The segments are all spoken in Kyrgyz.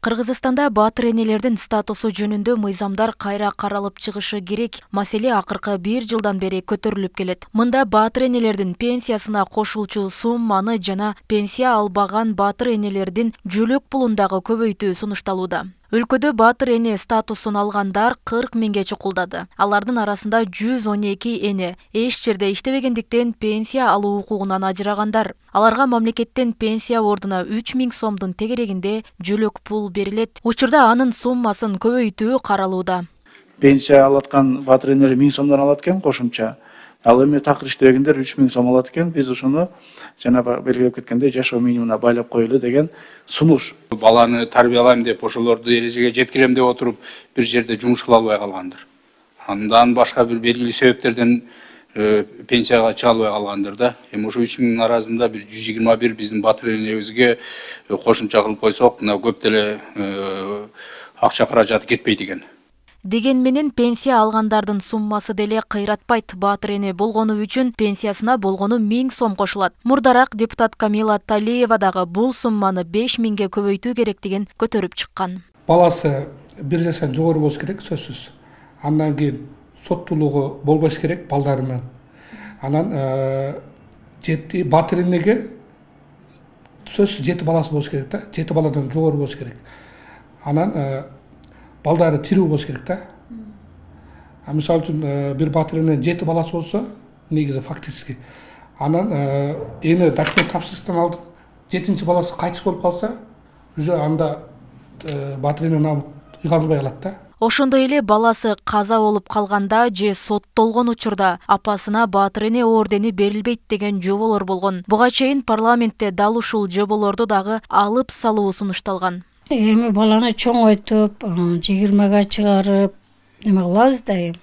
Кыргызстанда баатыр энелердин статусу жөнүндө мыйзамдар кайра каралып чыгышы керек. Маселе акыркы 1 жылдан бери көтөрүлүп келет. Мында баатыр энелердин пенсиясына кошулчу сумманы жана пенсия албаган баатыр энелердин жөлөк пулун дагы көбөйтүү сунушталууда. Өлкөдө баатыр эне статусун алгандар 40 миңге чукулдады. Алардын арасында 112 эне эч жерде иштебегендиктен пенсия алуу укугунан ажырагандар. Аларга мамлекеттен пенсия ордуна 3 миң сомдун тегерегинде жөлөк пул берилет. Учурда анын суммасын көбөйтүү каралууда. Пенсия алаткан баатыр энелер 1000 сомдон алат экен кошумча. Ал эми такыр иштебегендер 3 миң сом алат экен. Биз ушуну жана белгилеп кеткендей жашоо минимумуна байлап коелу деген сунуш. Баланы тарбиялайм деп, ошолорду эрежеге жеткирем деп отуруп, бир жерде жумуш кыла албай калгандыр. Андан башка бир белгилүү себептерден пенсияга чыга албай калгандыр да. Эми ошо 3 миңдин арасында бир 121 биздин баатыр энебизге кошумча кылып койсок, мына көп деле акча каражаты кетпейт экен. Деген менен пенсия алгандардын суммасы деле кыйратпайт. Баатыр эне болгону үчүн пенсиясына болгону 1000 сом кошулат. Мурдараак депутат Камила Талиева дагы бул сумманы 5 миңге көбөйтүү керектигин көтөрүп чыккан. Баласы 1 жаштан жогору болуш керек сөзсүз. Андан кийин соттуулугу болбош керек балдарынын. Анан жети баатыр энеге сөзсүз 7 баласы болуш керек да. 7 баладан жогору болуш керек. Анан балдары тирүү болуш керек да. Мисалы үчүн бир баатыр эненин 7 баласы болсо, негизи фактически. Анан эне документ тапшырыштан алдын 7-чи баласы кайтыш болуп калса, уже анда баатыр эне намы ыйгарылбай калат да. Ошондой эле баласы каза болуп калганда же соттолгон учурда апасына баатыр эне ордени берилбейт деген жоболор болгон. Буга чейин парламентте дал ушул жоболорду дагы алып салуу сунушталган. Эми баланы чоңойтуп, 20-га чыгарып, неме кылабыз да эми.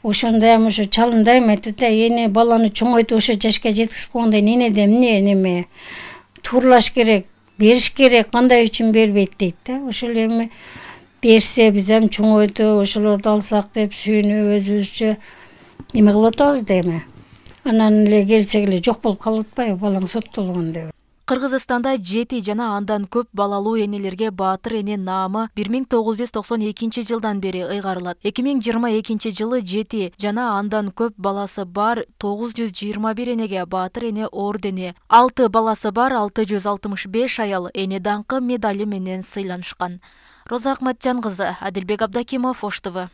Ошондо эми ошо чалымдай айтат да, эне баланы чоңойтуп ошо жашка жеткизип койгондо энеде эмне неме тууралаш керек, бериш керек, кандай үчүн бербейт дейт да. Ошол эми берсе биз эми чоңойтуп, ошолорду алсак деп сүйүнүп өзүбүзчө неме кылып атабыз да эми. Анан эле келсек эле жок болуп калып атпайбы балаң соттолгон деп. Кыргызстанда 7 жана андан көп балалуу энелерге баатыр эне наамы 1992 жылдан бери ыйгарылат. 2022 жылы 7 жана андан көп баласы бар 921 энеге баатыр эне ордени, 6 баласы бар 665 аял эне даңкы медали менен сыйланышкан. Роза Акматжан кызы, Адилбек Абдакимов, Ош ТВ.